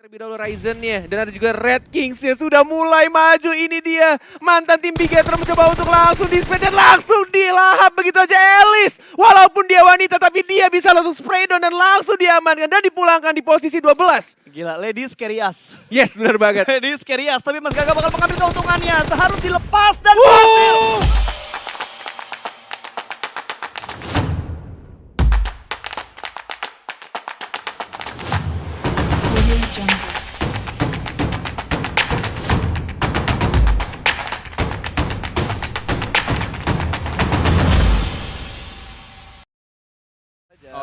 Terlebih dahulu Ryzen-nya dan ada juga Red Kings-nya sudah mulai maju. Ini dia mantan tim Big Ether mencoba untuk langsung di-spray dan langsung dilahap begitu aja Elis. Walaupun dia wanita tapi dia bisa langsung spray down dan langsung diamankan dan dipulangkan di posisi 12. Gila, ladies carry us. Yes, benar banget. Ladies carry us, tapi Mas Gaga bakal mengambil keuntungannya. Harus dilepas dan berhasil.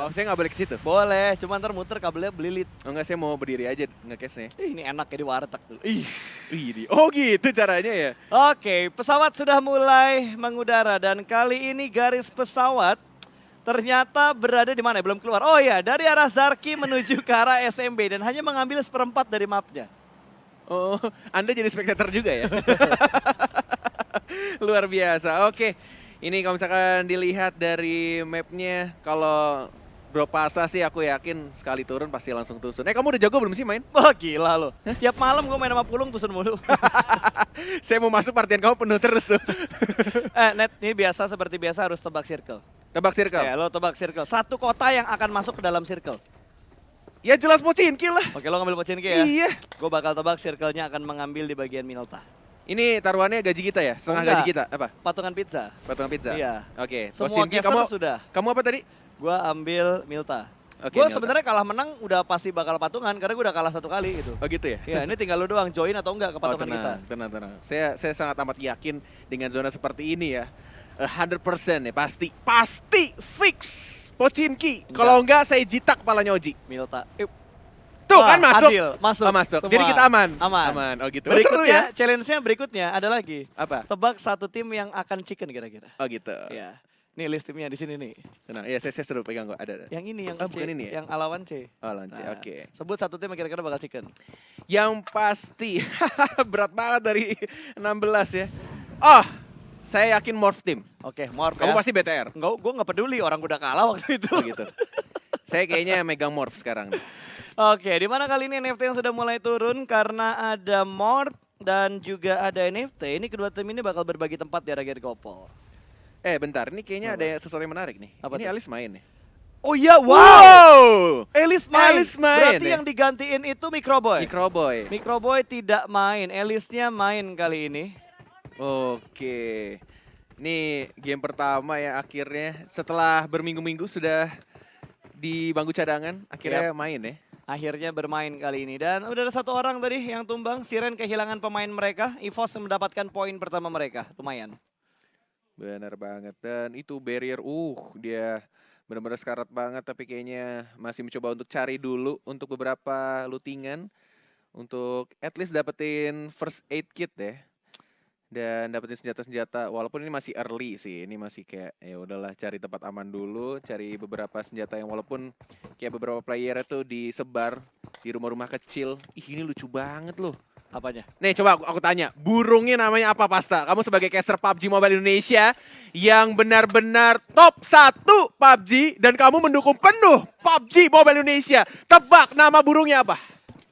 Oh, saya nggak boleh ke situ. Boleh, cuma ntar muter kabelnya belilit. Oh enggak, saya mau berdiri aja nge-case-nya. Ini enak ya di warteg tuh. Ih. Oh gitu caranya ya. Oke, pesawat sudah mulai mengudara dan kali ini garis pesawat ternyata berada di mana? Belum keluar. Oh ya, dari arah Zarki menuju ke arah SMB dan hanya mengambil seperempat dari mapnya. Oh, Anda jadi spectator juga ya? Luar biasa. Oke, ini kalau misalkan dilihat dari mapnya, kalau Bro Pasa sih aku yakin sekali turun pasti langsung tusun. Kamu udah jago belum sih main? Wah gila loh. Tiap malam gue main sama Pulung tusun mulu. Saya mau masuk partian kamu penuh terus tuh. Net, ini biasa seperti biasa harus tebak circle. Tebak circle? Ya, lo tebak circle. Satu kota yang akan masuk ke dalam circle. Ya jelas Pochinki lah. Oke, lo ngambil Pochinki ya? Iya. Gue bakal tebak circle-nya akan mengambil di bagian Milta. Ini taruhannya gaji kita ya? Setengah gaji kita? Apa? Patungan pizza. Patungan pizza? Iya. Oke. Semua Pochinki, caster sudah. Kamu apa tadi? Gue ambil Milta. Oke, Gue Milta. sebenarnya kalah menang udah pasti bakal patungan karena gue udah kalah 1 kali gitu. Oh gitu ya? Ya ini tinggal lu doang join atau enggak ke patungan kita. Tenang. Saya sangat amat yakin dengan zona seperti ini ya. 100% ya, pasti fix Pochinki. Kalau enggak saya jitak kepalanya Oji. Milta. Tuh Wah, kan masuk. Adil, masuk. Oh, masuk. Semua. Jadi kita aman. Aman. Oh gitu. Seru Berikutnya, ya. challenge-nya berikutnya ada lagi. Apa? Tebak satu tim yang akan chicken kira-kira. Oh gitu. Ya. Nih list timnya di sini nih. Tenang. Iya, saya seru pegang kok. Ada. Yang ini yang Oh, C, bukan ini ya? yang alawan C. Oh, lanci. Nah, Oke. Sebut satu tim yang kira-kira bakal chicken. Yang pasti berat banget dari 16 ya. Oh, saya yakin Morph Team. Oke, Morph Kamu ya. pasti BTR. Enggak, gue nggak peduli orang gue udah kalah waktu itu. Oh gitu. Saya kayaknya megang Morph sekarang nih. Oke, di mana kali ini NFT yang sudah mulai turun karena ada Morph dan juga ada NFT. Ini kedua tim ini bakal berbagi tempat di area Gate Couple. Bentar, ini kayaknya ada sesuatu yang menarik nih. Apa Ini tuh? Alice main nih. Oh iya, wow. Wow! Elis main. Elis main, Berarti ya? yang digantiin itu Microboy. Microboy. Microboy tidak main, Elisnya main kali ini. Oke. Ini game pertama ya akhirnya. Setelah berminggu-minggu sudah di bangku cadangan, akhirnya main ya. Akhirnya bermain kali ini. Dan udah ada satu orang tadi yang tumbang. Siren kehilangan pemain mereka. EVOS mendapatkan poin pertama mereka. Lumayan. Benar banget. Dan itu barrier, dia benar-benar sekarat banget. Tapi kayaknya masih mencoba untuk cari dulu untuk beberapa lootingan. Untuk at least dapetin first aid kit ya. Dan dapetin senjata-senjata, walaupun ini masih early sih, ini masih kayak ya udahlah cari tempat aman dulu, cari beberapa senjata yang walaupun kayak beberapa player tuh disebar di rumah-rumah kecil. Ih, ini lucu banget loh. Apanya? Nih coba aku tanya, burungnya namanya apa Pasta? Kamu sebagai caster PUBG Mobile Indonesia yang benar-benar top 1 PUBG dan kamu mendukung penuh PUBG Mobile Indonesia. Tebak nama burungnya apa?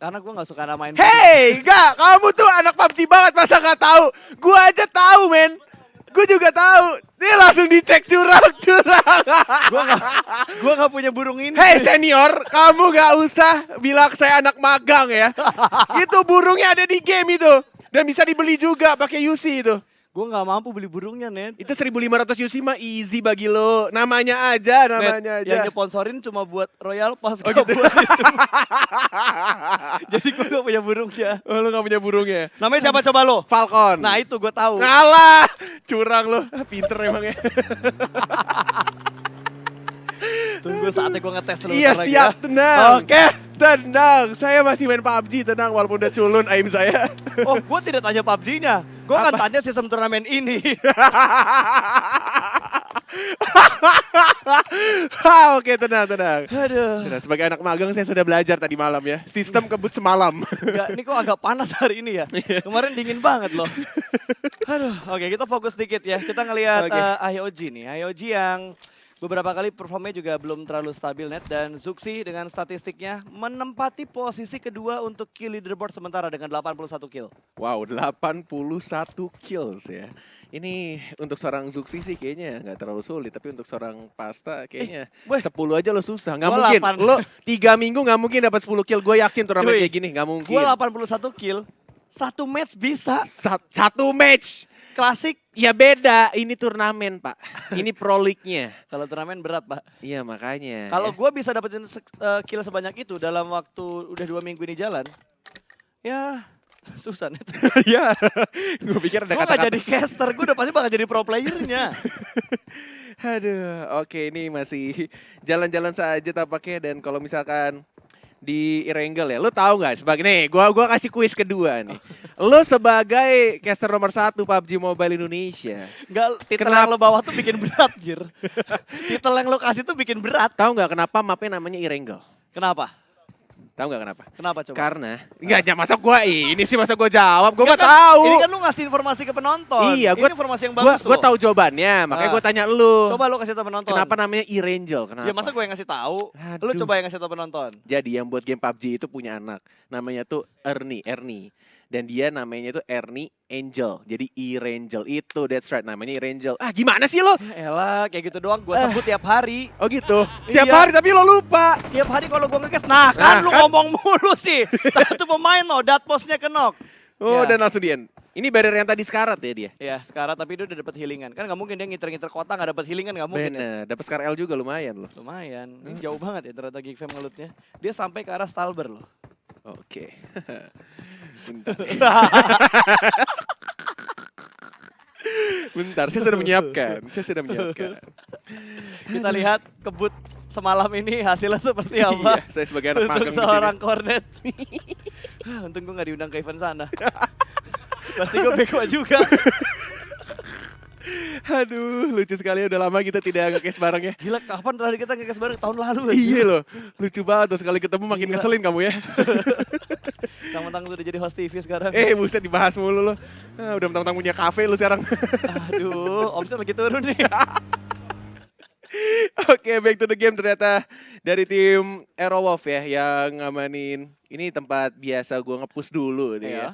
Karena gue gak suka namain. Hey, enggak, kamu tuh anak PUBG banget, masa gak tahu? Gua aja tahu, men. Gue juga tahu. Dia langsung dicek curang. Gue gak punya burung ini. Hey senior, kamu gak usah bilang saya anak magang ya. Itu burungnya ada di game itu. Dan bisa dibeli juga pakai UC itu. Gue gak mampu beli burungnya, Net. Itu 1.500 UC mah easy bagi lo. Namanya aja, Net, aja. yang nyeponsorin cuma buat Royal Pass. Oh gitu. Buat itu. Jadi gue gak punya burungnya. Oh, lo gak punya burungnya? Namanya siapa coba lo? Falcon. Nah itu gue tahu. Ngalah, curang lo. Pinter emangnya. Tunggu saatnya gue ngetes dulu. Iya ntar lagi siap, ya. tenang. Oke. Tenang, saya masih main PUBG, tenang walaupun udah culun aim saya. Oh, gue tidak tanya PUBG-nya. Gue akan tanya sistem turnamen ini. Oke, tenang. Aduh. Tenang, sebagai anak magang saya sudah belajar tadi malam ya. Sistem kebut semalam. Enggak, ini kok agak panas hari ini ya. Kemarin dingin banget loh. Aduh, oke kita fokus dikit ya. Kita ngelihat Oke. IOG nih. IOG yang beberapa kali performnya juga belum terlalu stabil net. Dan Zuxi dengan statistiknya menempati posisi kedua untuk kill leaderboard sementara dengan 81 kill. Wow, 81 kills ya. Ini untuk seorang Zuxi sih kayaknya nggak terlalu sulit, tapi untuk seorang Pasta kayaknya Weh, 10 aja lo susah. Nggak gua mungkin. 8. Lo 3 minggu nggak mungkin dapat 10 kill. Gue yakin turnamen Cuy, kayak gini nggak mungkin. gue 81 kill, 1 match bisa. Satu match. Klasik. Ya beda, ini turnamen Pak. Ini Pro League-nya. Kalau turnamen berat, Pak. Iya makanya. Kalau ya. gue bisa dapetin kill sebanyak itu dalam waktu udah 2 minggu ini jalan, ya susah net. Ya, gue pikir ada Gue gak kata-kata. jadi caster, gue udah pasti bakal jadi pro playernya. Aduh, oke ini masih jalan-jalan saja tampaknya. Dan kalau misalkan di Erangel ya, lo tahu nggak sebagai nih, gua kasih kuis kedua nih. Lo sebagai caster nomor 1 PUBG Mobile Indonesia, Enggak, titel Kenapa? yang lo bawa tuh bikin berat, Jir. Titel yang lo kasih tuh bikin berat. tahu nggak kenapa mapnya namanya Erangel? Kenapa? Tahu nggak kenapa? Kenapa coba? Karena nggak aja masa gua ini sih masa gua jawab, gua Enggak nggak kan, tahu. Ini kan lu ngasih informasi ke penonton. Iya, ini informasi yang bagus Gua loh. tahu jawabannya, makanya Ah. gua tanya lu. Coba lu kasih tau penonton. Kenapa namanya Erangel? Kenapa? Ya masa gue yang ngasih tahu? Lu Aduh. coba yang ngasih tau penonton. Jadi yang buat game PUBG itu punya anak, namanya tuh Ernie. Dan dia namanya tuh Ernie Angel. Jadi Erangel itu, that's right, namanya Erangel. Ah gimana sih lo? Ya elah, kayak gitu doang gue sebut tiap hari. Oh gitu? Tiap Iya. hari tapi lo lupa. Tiap hari kalau gue nge-cast, nah kan Nah, lu kan? ngomong mulu sih. Satu pemain loh, datposnya kenok. Oh Ya. dan langsung di end. Ini barrier yang tadi sekarat ya dia? Ya sekarang tapi dia udah dapat healingan. Kan gak mungkin dia ngiter-ngiter kota gak dapat healingan, gak mungkin. Ya. Bener, dapat Scar L juga lumayan loh. Lumayan, ini jauh banget ya ternyata Geek Fam ngelutnya. Dia sampai ke arah Stalber loh. Oke. Bentar. Bentar, saya sudah menyiapkan. Kita lihat kebut semalam ini hasilnya seperti apa. Iya, saya sebagai anak magang Untuk di sini. seorang kornet. Untung gue gak diundang ke event sana. Pasti gue beko juga. Aduh, lucu sekali, udah lama kita tidak nge-case bareng ya. Gila, kapan terakhir kita nge-cast bareng? Tahun lalu. Iya loh, lucu banget tuh sekali ketemu makin Gila. ngeselin kamu ya. Mentang-mentang udah jadi host TV sekarang. Buset dibahas mulu lo. Ah, udah mentang-mentang punya kafe lu sekarang. Aduh, omset lagi turun nih. Oke, back to the game. Ternyata dari tim Aerowolf ya yang ngamanin. Ini tempat biasa gua nge-push dulu nih ya. Iya.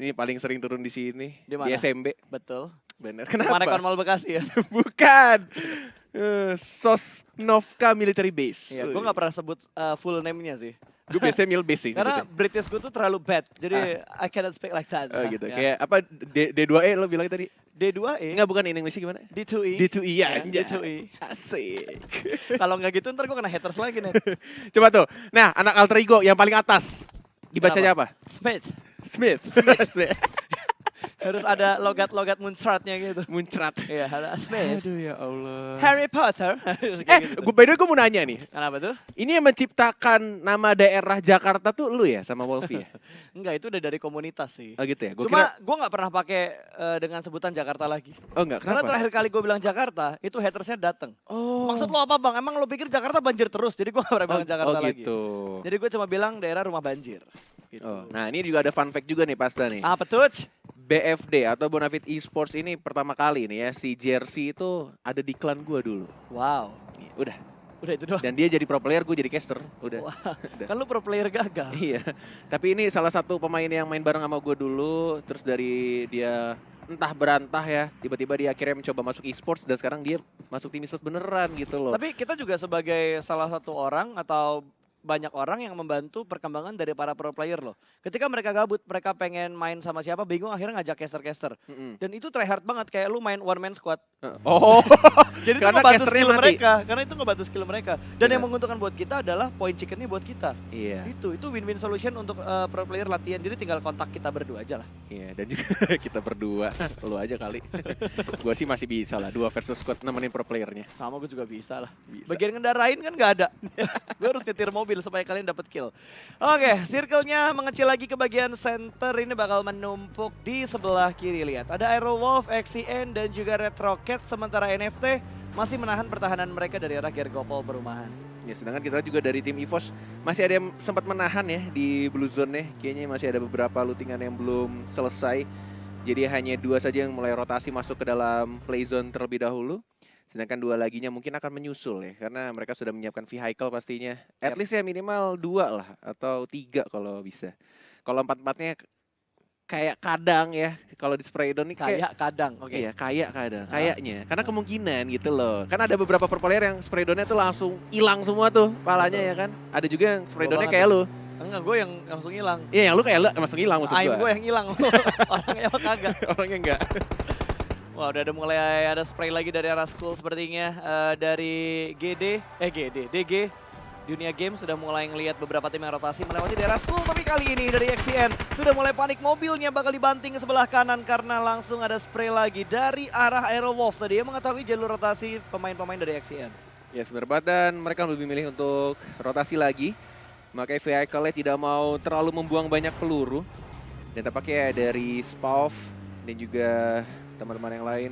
Ini paling sering turun di sini. Di mana? Di SMB. Betul. Bener. Sumarekon Kenapa? Mall Bekasi ya. Bukan. Sosnovka Military Base. Iya, gue gak pernah sebut full name-nya sih. Gue biasanya mil base sih Karena sebutnya. British gue tuh terlalu bad. Jadi I cannot speak like that. Oh gitu. Ya. Kayak apa D2E lo bilang tadi? D2E, Enggak, bukan in English gimana? D2E. D2E ya. Ya, D2E. Asik. Kalau nggak gitu ntar gue kena haters lagi nih. Coba tuh. Nah, anak alter ego yang paling atas. Dibacanya apa? Smith. Smith. Smith. Harus ada logat-logat muncratnya gitu. Muncrat. Iya, ada Smith. Aduh ya Allah. Harry Potter. Kayak gitu. By the way gue mau nanya nih. Kenapa tuh? Ini yang menciptakan nama daerah Jakarta tuh lu ya sama Wolfie ya? Enggak, itu udah dari komunitas sih. Oh gitu ya? Gua Cuma gue nggak pernah pakai dengan sebutan Jakarta lagi. Oh enggak, Karena kenapa? terakhir kali gue bilang Jakarta, itu hatersnya dateng. Oh. Maksud lo apa bang? Emang lo pikir Jakarta banjir terus? Jadi gue gak pernah bilang Jakarta lagi. gitu. Jadi gue cuma bilang daerah rumah banjir. Gitu. Oh, nah ini juga ada fun fact juga nih Pasta nih. Apa tuh? BFD atau Bonafide Esports ini pertama kali nih ya, si Jersey itu ada di klan gua dulu. Wow. Udah. Udah itu doang. Dan dia jadi pro player, gue jadi caster. Udah. Wah, Udah. kan lu pro player gagal. Iya. Tapi ini salah satu pemain yang main bareng sama gue dulu. Terus dari dia entah berantah ya, tiba-tiba dia akhirnya mencoba masuk esports dan sekarang dia masuk tim esports beneran gitu loh. Tapi kita juga sebagai salah satu orang atau banyak orang yang membantu perkembangan dari para pro player loh. Ketika mereka gabut, mereka pengen main sama siapa, bingung akhirnya ngajak caster-caster. Mm-mm. Dan itu tryhard banget, kayak lu main one man squad. Oh. Jadi itu Karena ngebantu casternya skill mati. mereka, karena itu ngebantu skill mereka. Dan yang Benar. menguntungkan buat kita adalah point chickennya buat kita. Iya. Itu win-win solution untuk pro player latihan. Jadi tinggal kontak kita berdua aja lah. Iya, dan juga kita berdua. Lu aja kali. Gua sih masih bisa lah, 2 versus squad nemenin pro playernya. Sama gue juga bisa lah. Bisa. Bagian ngendarain kan nggak ada. Gue harus nyetir mobil supaya kalian dapat kill. Oke, circle-nya mengecil lagi ke bagian center. Ini bakal menumpuk di sebelah kiri. Lihat, ada Aerowolf, XCN, dan juga Red Rocket. Sementara NFT masih menahan pertahanan mereka dari arah Gergopol perumahan. Ya, sedangkan kita juga dari tim EVOS masih ada yang sempat menahan ya di blue zone-nya. Kayaknya masih ada beberapa lootingan yang belum selesai. Jadi hanya 2 saja yang mulai rotasi masuk ke dalam play zone terlebih dahulu. Sedangkan 2 laginya mungkin akan menyusul ya, karena mereka sudah menyiapkan vehicle pastinya. At Yap. least ya minimal 2 lah atau 3 kalau bisa. Kalau 4-4-nya kayak kadang ya, kalau di Spraydon nih kayak Kayak kadang, oke. iya, kayak kadang, Ah. kayaknya. Karena kemungkinan gitu loh. Kan ada beberapa pro player yang Spraydonnya tuh langsung hilang semua tuh palanya Betul. ya kan. Ada juga yang Spraydonnya banget kayak lu. Enggak, gue yang langsung hilang. Iya, yang lu kayak lu langsung hilang maksud Aim gue gua. yang hilang, orangnya mah kagak. Orangnya enggak. Wah, udah mulai ada spray lagi dari arah school sepertinya. Dari DG. Dunia Game sudah mulai ngelihat beberapa tim yang rotasi melewati daerah school. Tapi kali ini dari XCN sudah mulai panik, mobilnya bakal dibanting ke sebelah kanan karena langsung ada spray lagi dari arah Aerowolf. Tadi dia mengetahui jalur rotasi pemain-pemain dari XCN. Ya, sebenarnya dan mereka lebih milih untuk rotasi lagi. Makanya vehicle-nya tidak mau terlalu membuang banyak peluru. Dan tampaknya dari Spav dan juga teman-teman yang lain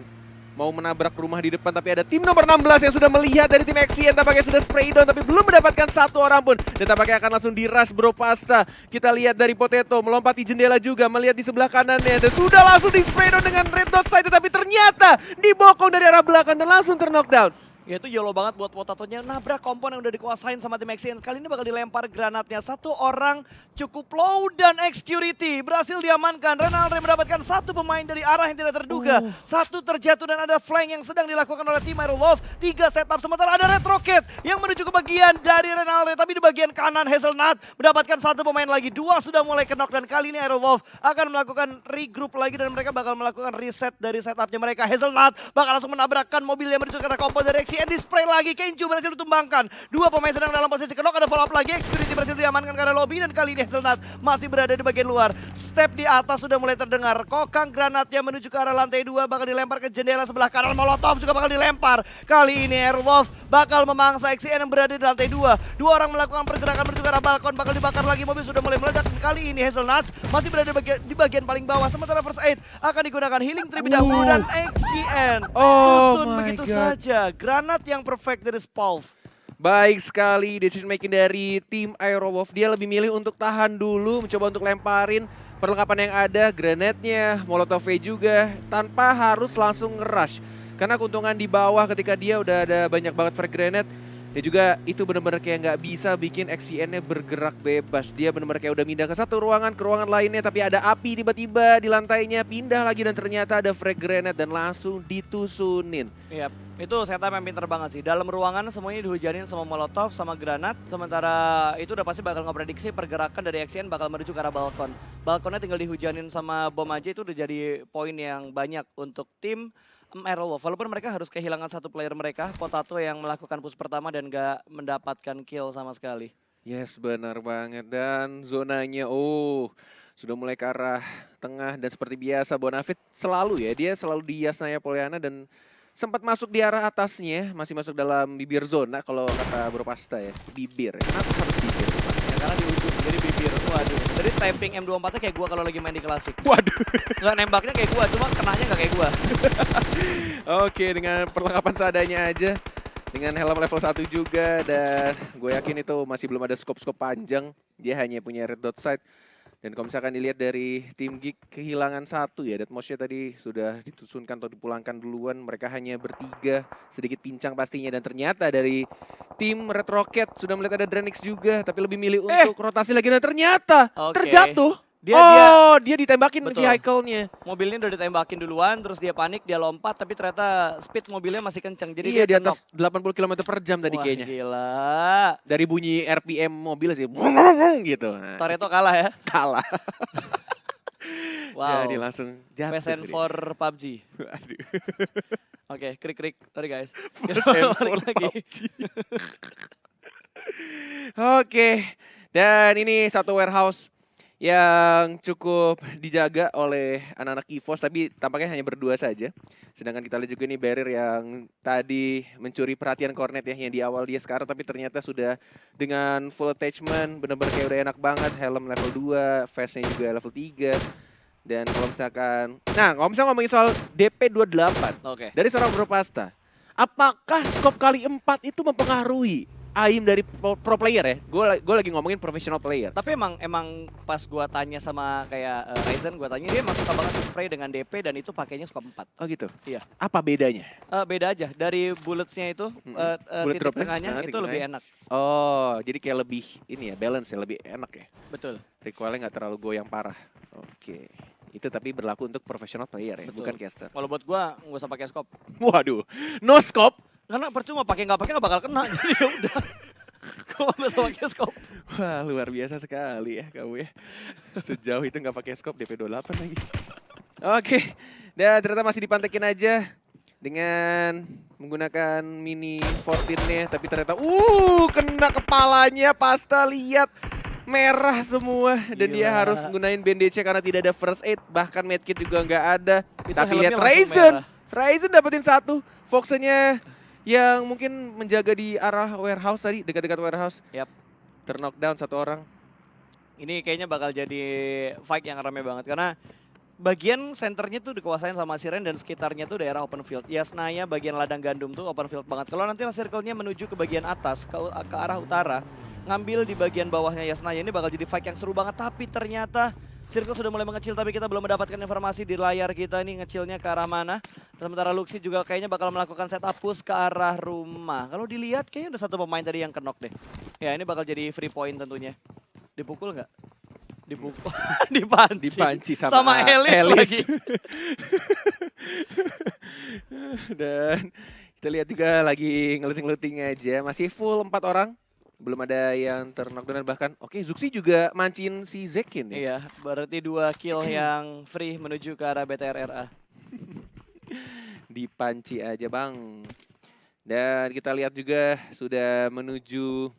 mau menabrak rumah di depan, tapi ada tim nomor 16 yang sudah melihat dari tim XCN, tampaknya sudah spray down tapi belum mendapatkan satu orang pun. Dan tampaknya akan langsung diras Bro Pasta. Kita lihat dari Potato melompati jendela juga, melihat di sebelah kanannya dan sudah langsung di spray down dengan red dot sight, tetapi ternyata dibokong dari arah belakang dan langsung terknockdown. Ya itu yellow banget buat Potatonya, nabrak kompon yang udah dikuasain sama tim XCN. Kali ini bakal dilempar granatnya, satu orang cukup low dan X-Curity berhasil diamankan. Renalre mendapatkan satu pemain dari arah yang tidak terduga. Satu terjatuh dan ada flank yang sedang dilakukan oleh tim Aerowolf. 3 setup, sementara ada Red Rocket yang menuju ke bagian dari Renalre. Tapi di bagian kanan Hazelnut mendapatkan satu pemain lagi. 2 sudah mulai knock dan kali ini Aerowolf akan melakukan regroup lagi dan mereka bakal melakukan reset dari setupnya mereka. Hazelnut bakal langsung menabrakkan mobil yang menuju ke arah kompon dari XCN. Di spray lagi, Kenju berhasil ditumbangkan. 2 pemain sedang dalam posisi knock, ada follow up lagi. X-Curity berhasil diamankan karena lobby dan kali ini Hazelnut masih berada di bagian luar. Step di atas sudah mulai terdengar. Kokang granatnya menuju ke arah lantai 2 bakal dilempar ke jendela sebelah kanan. Molotov juga bakal dilempar. Kali ini Airwolf bakal memangsa XCN yang berada di lantai 2. 2 orang melakukan pergerakan menuju ke arah balkon, bakal dibakar lagi. Mobil sudah mulai meledak. Kali ini Hazelnuts masih berada di bagian paling bawah. Sementara First Aid akan digunakan healing terlebih dahulu dan XCN tusun begitu saja. Granat yang perfect dari Spalv. Baik sekali decision making dari tim Aerowolf. Dia lebih milih untuk tahan dulu, mencoba untuk lemparin perlengkapan yang ada, granatnya, molotov-nya juga, tanpa harus langsung nge-rush. Karena keuntungan di bawah ketika dia udah ada banyak banget frag granate. Dan juga itu benar-benar kayak nggak bisa bikin XCN-nya bergerak bebas. Dia benar-benar kayak udah pindah ke satu ruangan, ke ruangan lainnya, tapi ada api tiba-tiba di lantainya, pindah lagi dan ternyata ada frag granate dan langsung ditusunin. Iya, itu setup yang pinter banget sih. Dalam ruangan semuanya dihujanin sama molotov, sama granat. Sementara itu udah pasti bakal ngeprediksi pergerakan dari XCN bakal menuju ke arah balkon. Balkonnya tinggal dihujanin sama bom aja, itu udah jadi poin yang banyak untuk tim Aerowolf. Walaupun mereka harus kehilangan satu player mereka, Potato yang melakukan push pertama dan gak mendapatkan kill sama sekali. Yes, benar banget. Dan zonanya, sudah mulai ke arah tengah. Dan seperti biasa, Bonafit selalu ya, dia selalu di Yasnaya Poliana dan sempat masuk di arah atasnya. Masih masuk dalam bibir zona kalau kata Bro Pasta ya. Bibir, kenapa harus bibir? Karena di ujung, jadi bibir. Waduh, jadi typing M24-nya kayak gua kalau lagi main di klasik. Waduh. Nggak nembaknya kayak gua, cuma kenanya nggak kayak gua. Oke, dengan perlengkapan seadanya aja. Dengan helm level 1 juga. Dan gue yakin itu masih belum ada scope-scope panjang. Dia hanya punya red dot sight. Dan kalau misalkan dilihat dari tim Geek kehilangan satu ya, Deathmosh-nya tadi sudah ditusunkan atau dipulangkan duluan. Mereka hanya bertiga, sedikit pincang pastinya. Dan ternyata dari tim Red Rocket sudah melihat ada Drenix juga, tapi lebih milih untuk rotasi lagi. Dan ternyata terjatuh. Dia ditembakin vehicle-nya. Mobilnya udah ditembakin duluan, terus dia panik, dia lompat, tapi ternyata speed mobilnya masih kenceng. Jadi iya, di dia atas 80 km per jam tadi. Wah, kayaknya. Gila. Dari bunyi RPM mobil sih, gitu. Nah, Toretto kalah ya. kalah. Wow. Jadi langsung jatuh. PSN for PUBG. Aduh. Oke, krik-krik. Sorry guys. PSN for PUBG. Oke, dan ini satu warehouse yang cukup dijaga oleh anak-anak EVOS, tapi tampaknya hanya berdua saja. Sedangkan kita lihat juga nih barrier yang tadi mencuri perhatian Cornet ya, yang di awal dia sekarang, tapi ternyata sudah dengan full attachment, benar-benar kayak udah enak banget, helm level 2, vestnya juga level 3. Dan kalau misalkan, kalau misalkan ngomongin soal DP28 Oke. dari seorang Bro Pasta, apakah scope kali 4 itu mempengaruhi aim dari pro player ya. Gue lagi ngomongin professional player. Tapi emang pas gua tanya sama kayak Ryzen, gua tanya dia emang suka banget spray dengan DP dan itu pakainya scope 4. Oh gitu. Iya. Apa bedanya? Beda aja dari bulletsnya itu Bullet titik dropnya? tengahnya itu Titik lebih tengahnya. enak. Oh, jadi kayak lebih ini ya, balance ya, lebih enak ya. Betul. Recoilnya nggak terlalu goyang parah. Oke. Itu tapi berlaku untuk professional player ya, Betul. bukan caster. Kalau buat gua nggak usah pakai scope. Waduh, no scope. Karena percuma pakai nggak bakal kena. Jadi ya udah. Gua nggak usah pakai scope. Wah, luar biasa sekali ya kamu ya. Sejauh itu nggak pakai scope, DP 28 lagi. Oke, dan ternyata masih dipantekin aja dengan menggunakan mini 14-nya, tapi ternyata kena kepalanya. Pasta lihat merah semua dan dia Gila. harus gunain bandage karena tidak ada first aid, bahkan medkit juga nggak ada. Itu Tapi helmnya lihat langsung Ryzen, merah. Ryzen dapetin satu. Foxnya yang mungkin menjaga di arah warehouse tadi, dekat-dekat warehouse. Yap. Terknockdown satu orang. Ini kayaknya bakal jadi fight yang rame banget karena bagian senternya tuh dikuasain sama Siren dan sekitarnya tuh daerah open field. Yasnaya bagian ladang gandum tuh open field banget. Kalau nanti circle-nya menuju ke bagian atas, ke arah utara, ngambil di bagian bawahnya Yasnaya, ini bakal jadi fight yang seru banget. Tapi ternyata circle sudah mulai mengecil, tapi kita belum mendapatkan informasi di layar kita nih ngecilnya ke arah mana. Sementara Luxi juga kayaknya bakal melakukan setup push ke arah rumah. Kalau dilihat kayaknya ada satu pemain tadi yang knock deh. Ya ini bakal jadi free point tentunya. Dipukul nggak? Dipukul, Dipanci sama Elis lagi. Dan kita lihat juga lagi ngeluting-ngeluting aja. Masih full 4 orang. Belum ada yang terknockdown dan bahkan Zuxi juga mancin si Zekin ya. Iya, berarti 2 kill yang free menuju ke arah BTRRA. Dipanci aja bang. Dan kita lihat juga sudah menuju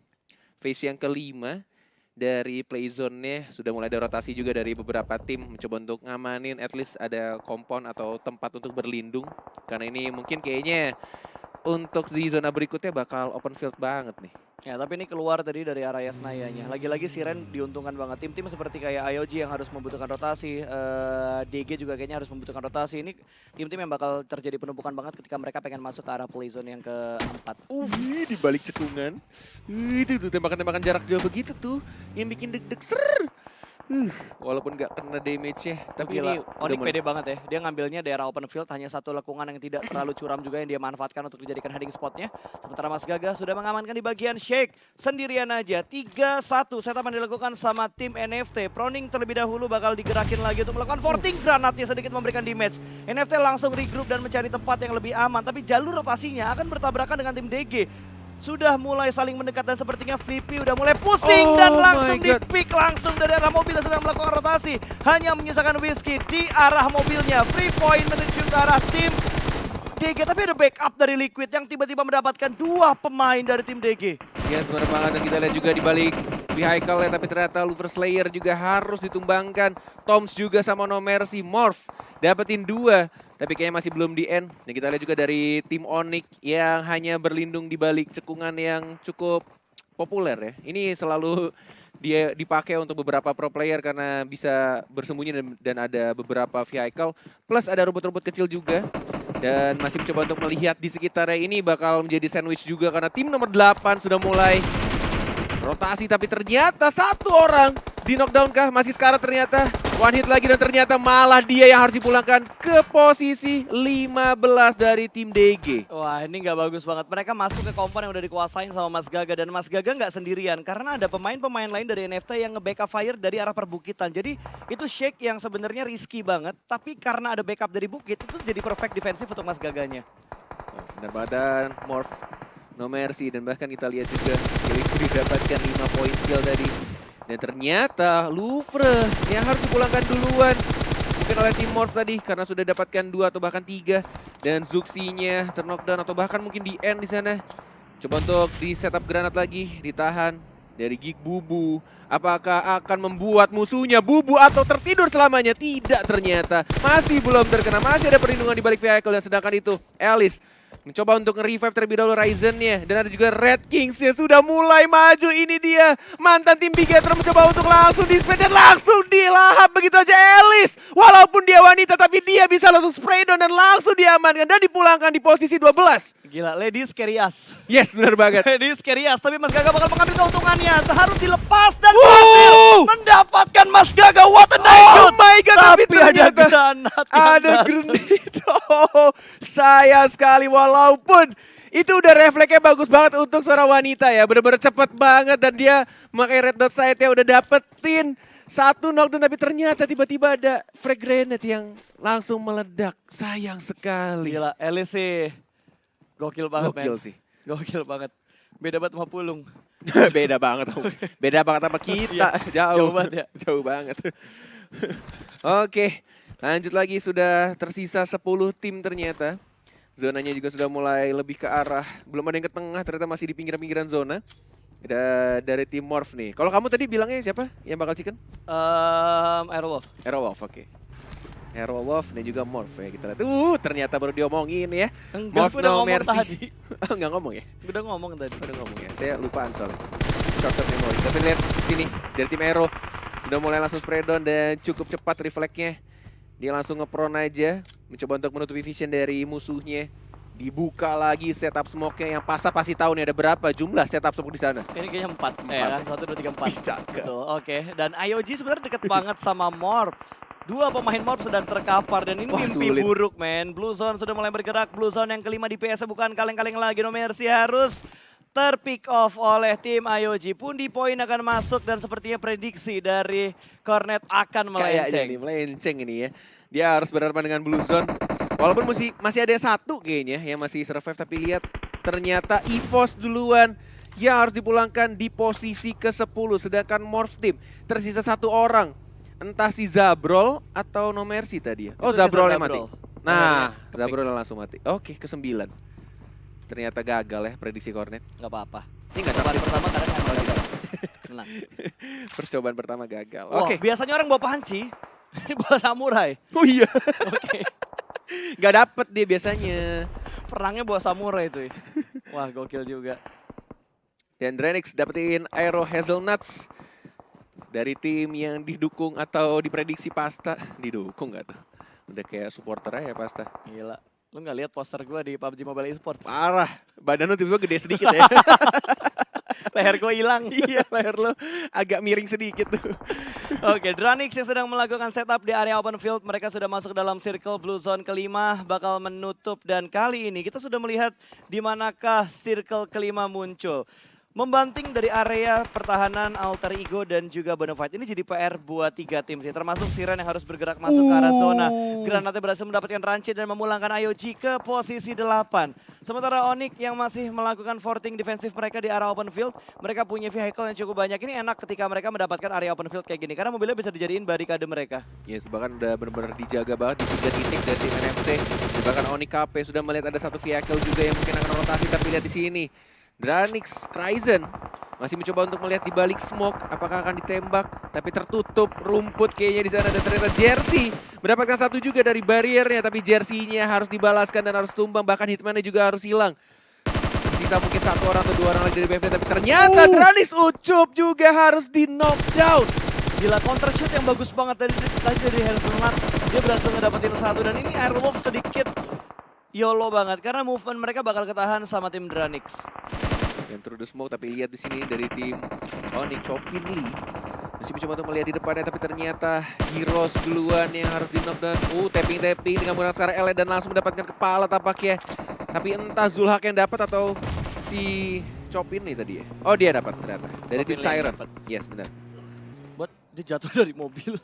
phase yang kelima. Dari playzone-nya sudah mulai ada rotasi juga dari beberapa tim mencoba untuk ngamanin at least ada kompon atau tempat untuk berlindung. Karena ini mungkin kayaknya untuk di zona berikutnya bakal open field banget nih. Ya, tapi ini keluar tadi dari area Yasnayanya. Lagi-lagi Siren diuntungkan banget. Tim-tim seperti kayak IOG yang harus membutuhkan rotasi, DG juga kayaknya harus membutuhkan rotasi. Ini tim-tim yang bakal terjadi penumpukan banget ketika mereka pengen masuk ke arah playzone yang keempat. Di balik cekungan. Itu tuh tembakan-tembakan jarak jauh begitu tuh yang bikin deg-deg ser. Walaupun nggak kena damage-nya, tapi Gila, ini Onyx udah pede banget ya. Dia ngambilnya daerah open field, hanya satu lekungan yang tidak terlalu curam juga yang dia manfaatkan untuk dijadikan hiding spotnya. Sementara Mas Gaga sudah mengamankan di bagian Shake sendirian aja. 3-1 setup yang dilakukan sama tim NFT. Proning terlebih dahulu bakal digerakin lagi untuk melakukan forting granatnya sedikit memberikan damage. NFT langsung regroup dan mencari tempat yang lebih aman. Tapi jalur rotasinya akan bertabrakan dengan tim DG. Sudah mulai saling mendekat dan sepertinya Flippy udah mulai pusing dan langsung di-pick langsung dari arah mobil yang sedang melakukan rotasi. Hanya menyisakan Whiskey di arah mobilnya. Free point menuju ke arah tim DG. Tapi ada backup dari Liquid yang tiba-tiba mendapatkan 2 pemain dari tim DG. Ya benar banget, dan kita lihat juga di balik vehicle ya, tapi ternyata Lover Slayer juga harus ditumbangkan. Toms juga sama No Mercy, Morph dapetin 2. Tapi kayaknya masih belum di end. Dan kita lihat juga dari tim Onyx yang hanya berlindung di balik cekungan yang cukup populer ya. Ini selalu dia dipakai untuk beberapa pro player karena bisa bersembunyi dan ada beberapa vehicle. Plus ada rumput-rumput kecil juga. Dan masih mencoba untuk melihat di sekitarnya. Ini bakal menjadi sandwich juga karena tim nomor 8 sudah mulai rotasi. Tapi ternyata satu orang di knockdown kah? Masih Scarlet ternyata. One hit lagi dan ternyata malah dia yang harus dipulangkan ke posisi 15 dari tim DG. Wah, ini nggak bagus banget. Mereka masuk ke kompon yang udah dikuasain sama Mas Gaga. Dan Mas Gaga nggak sendirian karena ada pemain-pemain lain dari NFT yang nge-backup fire dari arah perbukitan. Jadi itu Shake yang sebenarnya risky banget. Tapi karena ada backup dari bukit, itu jadi perfect defensif untuk Mas Gaganya. Benar banget, dan Morph, No Mercy, dan bahkan kita lihat juga Electric dapatkan 5 poin kill dari. Dan ternyata Louvre yang harus dipulangkan duluan. Mungkin oleh tim Morph tadi karena sudah dapatkan 2 atau bahkan 3. Dan Zuxi-nya terknockdown atau bahkan mungkin di end di sana. Coba untuk di setup granat lagi, ditahan dari Geek Bubu. Apakah akan membuat musuhnya Bubu atau tertidur selamanya? Tidak ternyata. Masih belum terkena, masih ada perlindungan di balik vehicle dan sedangkan itu Elis mencoba untuk nge-revive terlebih dahulu Ryzen-nya. Dan ada juga Red Kings-nya sudah mulai maju. Ini dia mantan tim Bigetron mencoba untuk langsung display dan langsung dilahap terlahap begitu aja Elis. Walaupun dia wanita tapi dia bisa langsung spray down dan langsung diamankan dan dipulangkan di posisi 12. Gila, ladies carry us. Yes, benar banget. Ladies carry us, tapi Mas Gaga bakal mengambil keuntungannya. Harus dilepas dan berhasil mendapatkan Mas Gaga. What a nice Oh shot. my god, tapi Tapi ada ternyata granat. yang ada datang. grenade. Oh, sayang sekali walaupun itu udah refleksnya bagus banget untuk seorang wanita ya. Bener-bener cepet banget dan dia pakai red dot sight-nya udah dapetin satu knockdown tapi ternyata tiba-tiba ada frag grenade yang langsung meledak. Sayang sekali. Gila, Elis sih gokil banget, Gokil men. sih. Gokil banget. Beda banget sama Pulung. Beda banget. Beda banget sama kita. jauh banget ya. Jauh banget. Oke, lanjut lagi sudah tersisa 10 tim ternyata. Zonanya juga sudah mulai lebih ke arah, belum ada yang ke tengah, ternyata masih di pinggiran-pinggiran zona. Ada dari tim Morph nih. Kalau kamu tadi bilangnya siapa yang bakal chicken? Aerowolf. Aerowolf, oke. Aerowolf dan juga Morph ya kita lihat. Ternyata baru diomongin ya. Enggak, Morph gue udah no ngomong mercy. tadi. Oh, nggak ngomong ya? Gue udah ngomong tadi. Udah ngomong ya, saya lupaan soalnya. Short term memory. Tapi lihat sini dari tim Aero sudah mulai langsung spray down dan cukup cepat refleksnya. Dia langsung nge-prone aja, mencoba untuk menutupi vision dari musuhnya. Dibuka lagi setup smoke-nya yang pasti tahu nih ada berapa jumlah setup smoke di sana. Ini kayaknya 4. Kan? 1, 2, 3, 4. Bisa ke. Betul, oke. Dan IOG sebenarnya deket banget sama Morph. Dua pemain Morph sedang terkapar dan ini Wah, mimpi sulit. buruk, men. Blue Zone sudah mulai bergerak. Blue Zone yang kelima di PS bukan kaleng-kaleng lagi. No Mercy harus terpick off oleh tim IOG. Pundi poin akan masuk dan sepertinya prediksi dari Cornet akan Kayaknya melenceng. nih, melenceng ini ya. Dia harus berhadapan dengan Blue Zone. Walaupun masih ada satu kayaknya yang masih survive, tapi lihat ternyata EVOS duluan yang harus dipulangkan di posisi ke-10. Sedangkan Morph Team tersisa satu orang. Entah si Zabrol atau No Mercy tadi ya. Oh, Itu sisa Zabrol yang mati. Zabrol. Nah, Kepick. Zabrol langsung mati. Oke, ke-9. Ternyata gagal ya prediksi Cornet. Gak apa-apa. Ini nggak Percobaan tapi pertama kadang emang gagal. Tenang. percobaan pertama gagal. Wah, Oke. biasanya orang bawa panci. Ini bawa samurai. Oh iya. Oke. Gak dapet dia biasanya. Perangnya bawa samurai cuy. Wah, gokil juga. Dan Drenix dapetin Aero Hazelnuts dari tim yang didukung atau diprediksi Pasta. Didukung gak tuh? Udah kayak supporter aja Pasta. Gila. Lu gak lihat poster gua di PUBG Mobile Esports? Parah. Badan lu tiba-tiba gede sedikit ya. Leher gua hilang. Iya, leher lu agak miring sedikit tuh. Oke, Dranix yang sedang melakukan setup di area open field. Mereka sudah masuk dalam circle blue zone kelima, bakal menutup. Dan kali ini kita sudah melihat di manakah circle kelima muncul. Membanting dari area pertahanan Alter Ego dan juga Bonafide. Ini jadi PR buat 3 tim sih. Termasuk Siren yang harus bergerak masuk ke arah zona. Granatnya berhasil mendapatkan rancid dan memulangkan IOG ke posisi 8. Sementara Onyx yang masih melakukan forting defensif mereka di area open field. Mereka punya vehicle yang cukup banyak. Ini enak ketika mereka mendapatkan area open field kayak gini. Karena mobilnya bisa dijadiin barikade mereka. Yes, bahkan udah benar-benar dijaga banget di 3 titik dari tim NFC. Dan bahkan Onyx KP sudah melihat ada satu vehicle juga yang mungkin akan rotasi, tapi lihat di sini. Dranix Kryzen masih mencoba untuk melihat di balik smoke apakah akan ditembak, tapi tertutup rumput kayaknya di sana. Dan ternyata Jersey mendapatkan satu juga dari barriernya, tapi Jersey-nya harus dibalaskan dan harus tumbang, bahkan hitman-nya juga harus hilang. Tersisa mungkin 1 orang atau 2 orang lagi dari BFT, tapi ternyata Dranix Ucup juga harus di knockdown. Gila, counter shoot yang bagus banget tadi dari Hazelnut. Dia berhasil ngedapetin 1 dan ini Airwolf sedikit YOLO banget karena movement mereka bakal ketahan sama tim Dranix. Yang through the smoke, tapi lihat di sini dari tim Onyx Chopin Lee masih mencoba untuk melihat di depannya, tapi ternyata Heroes duluan yang harus di knockdown. Tapping dengan menggunakan Scar Elite dan langsung mendapatkan kepala tampaknya. Tapi entah Zulhak yang dapat atau si Chopin Lee tadi ya. Oh, dia dapat ternyata dari tim Chopin Lee yang Siren. dapat. Yes, benar. Buat dia jatuh dari mobil.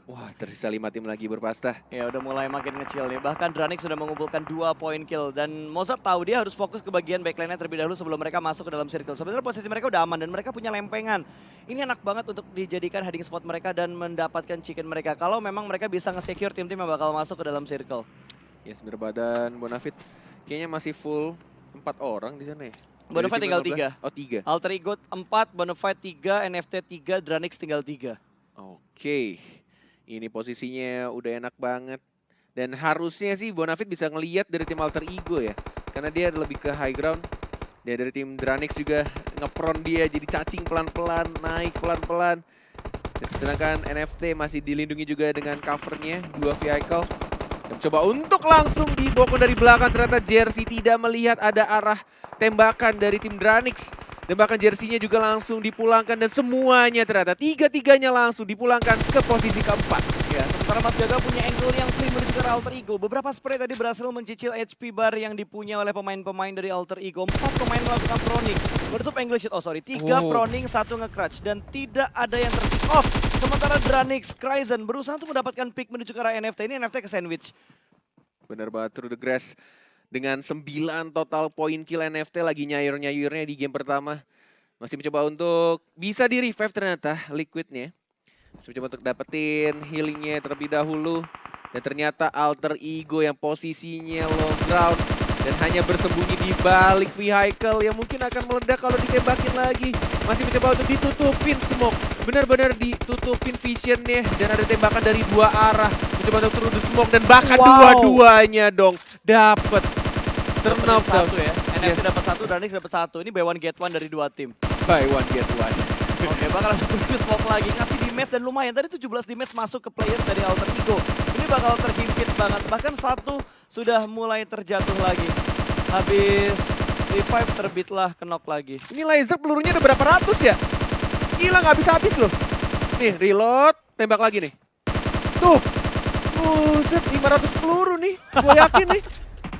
Wah, tersisa 5 tim lagi berpasta. Ya udah mulai makin ngecil nih. Bahkan Dranix sudah mengumpulkan 2 poin kill. Dan Mozart tahu dia harus fokus ke bagian backline-nya terlebih dahulu sebelum mereka masuk ke dalam circle. Sebenarnya posisi mereka udah aman dan mereka punya lempengan. Ini enak banget untuk dijadikan hiding spot mereka dan mendapatkan chicken mereka. Kalau memang mereka bisa nge-secure tim-tim yang bakal masuk ke dalam circle. Yes, benar. Dan Bonafide kayaknya masih full 4 orang di sana ya. Bonafide tinggal 3. Oh, 3. Alter Ego 4, Bonafide 3, NFT 3, Dranix tinggal 3. Oke. Ini posisinya udah enak banget. Dan harusnya sih Bonafide bisa ngelihat dari tim Alter Ego ya. Karena dia lebih ke high ground. Dan dari tim Dranix juga ngepron dia jadi cacing pelan-pelan, naik pelan-pelan. Sedangkan NFT masih dilindungi juga dengan covernya, 2 vehicle. Dan coba untuk langsung dibokong dari belakang, ternyata Jersey tidak melihat ada arah tembakan dari tim Dranix. Dan bahkan jersinya juga langsung dipulangkan dan semuanya ternyata tiga-tiganya langsung dipulangkan ke posisi keempat. Ya, sementara Mas Gaga punya angle yang free menuju ke Alter Ego. Beberapa spray tadi berhasil mencicil HP bar yang dipunya oleh pemain-pemain dari Alter Ego. 4 pemain melakukan proning. Menutup angle shoot, 3 proning, 1 nge-clutch. Dan tidak ada yang ter-pick off. Sementara Dranix, Kryzen berusaha untuk mendapatkan pick menuju ke arah NFT. Ini NFT ke sandwich. Benar banget, Through the Grass. Dengan 9 total poin kill NFT lagi nyayur-nyayurnya di game pertama. Masih mencoba untuk bisa di-revive ternyata Liquidnya. Masih mencoba untuk dapetin healingnya terlebih dahulu. Dan ternyata Alter Ego yang posisinya low ground. Dan hanya bersembunyi di balik vehicle yang mungkin akan meledak kalau ditembakin lagi. Masih mencoba untuk ditutupin smoke. Benar-benar ditutupin visionnya. Dan ada tembakan dari 2 arah. Mencoba untuk turun di smoke dan bahkan dua-duanya dong dapet. Turnout satu ya. NFT dapat 1, Dranix dapat 1. Ini buy one get one dari 2 tim. Buy one get one. Oke, bakal turun smoke lagi. Ngasih damage dan lumayan. Tadi 17 damage masuk ke player dari Alter Ego. Ini bakal terhimpit banget. Bahkan 1 sudah mulai terjatuh lagi. Habis revive terbitlah knock lagi. Ini laser pelurunya ada berapa ratus ya? Gila nggak habis-habis loh. Nih reload, tembak lagi nih. Tuh. Buset 500 peluru nih. Gue yakin nih.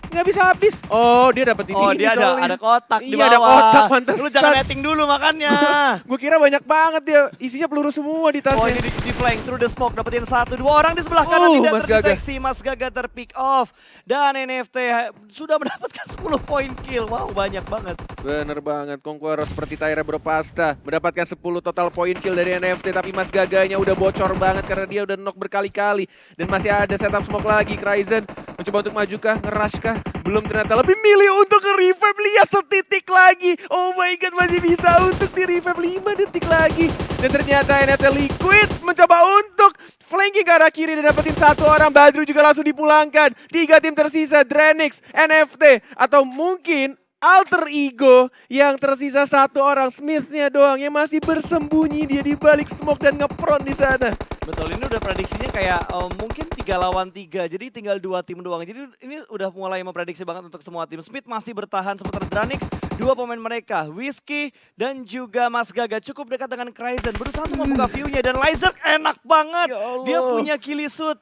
Nggak bisa habis. Oh dia dapat ini. Oh dia ada kotak di bawah. Iya ada kotak, pantesan. Lu jangan netting dulu makanya. Gue kira banyak banget ya. Isinya peluru semua di tasnya. Oh ini di flank through the smoke dapetin 1, 2 orang di sebelah kanan tidak Mas terdeteksi. Mas Gaga terpick off. Dan NFT sudah mendapatkan 10 poin kill. Wow banyak banget. Bener banget. Conqueror seperti Tyra Bropasta mendapatkan 10 total poin kill dari NFT. Tapi Mas Gaganya udah bocor banget karena dia udah knock berkali-kali. Dan masih ada setup smoke lagi. Kryzen mencoba untuk maju kah? Nge-rush kah? Belum, ternyata lebih milih untuk nge-revive. Lihat setitik lagi. Oh my god, masih bisa untuk di-revive 5 detik lagi. Dan ternyata NFT Liquid mencoba untuk flanking ke arah kiri dan dapetin 1 orang. Badru juga langsung dipulangkan. 3 tim tersisa, Dranix, NFT, atau mungkin Alter Ego yang tersisa 1 orang. Smith-nya doang yang masih bersembunyi dia di balik smoke dan ngepron di sana. Betul, ini udah prediksinya kayak mungkin 3 lawan 3, jadi tinggal 2 tim doang. Jadi ini udah mulai memprediksi banget untuk semua tim. Smith masih bertahan, sementara Dranix, 2 pemain mereka, Whiskey dan juga Mas Gaga cukup dekat dengan Kryzen. Berusaha untuk membuka view-nya dan Laser enak banget. Dia punya killy shoot.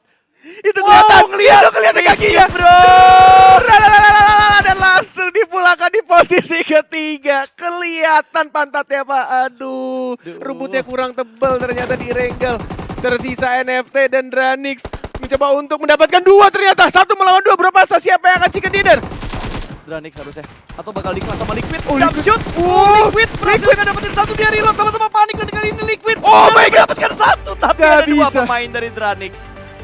Itu kelihatan kakinya bro. Dan langsung dipulangkan di posisi ketiga. Kelihatan pantatnya Pak. Aduh. Rumputnya kurang tebal ternyata di Renggal. Tersisa NFT dan Dranix mencoba untuk mendapatkan 2 ternyata. 1 melawan 2. Bropasta siapa yang akan chicken dinner? Dranix harusnya. Atau bakal dikelas sama Liquid. Jump shoot. Liquid berhasil dapetin 1, dia reload sama-sama panik dan kali ini Liquid. Oh my god. Dapatkan 1 tapi Gak ada 2 bisa. pemain dari Dranix.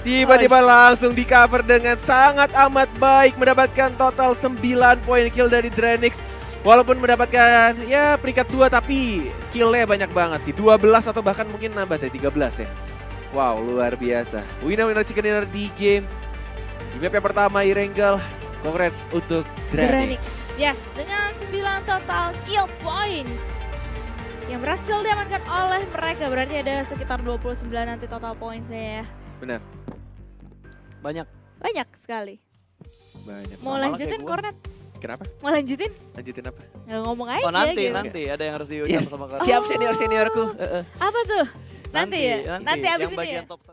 Tiba-tiba langsung di cover dengan sangat amat baik. Mendapatkan total 9 poin kill dari Dranix. Walaupun mendapatkan ya peringkat 2 tapi killnya banyak banget sih. 12 atau bahkan mungkin nambah dari 13 ya. Wow luar biasa. Winner chicken dinner di game. Di map yang pertama Irenggal. Congrats untuk Dranix. Yes, dengan 9 total kill point yang berhasil diamankan oleh mereka. Berarti ada sekitar 29 nanti total pointsnya ya. Benar. Banyak sekali. Banyak. Mau lanjutin Kornet? Kenapa? Mau lanjutin? Lanjutin apa? Nggak ngomong aja Oh nanti gitu. ada yang harus diucap sama Kak. Siap senior-seniorku. Apa tuh? Nanti ya? Nanti abis yang ini bagian ya? top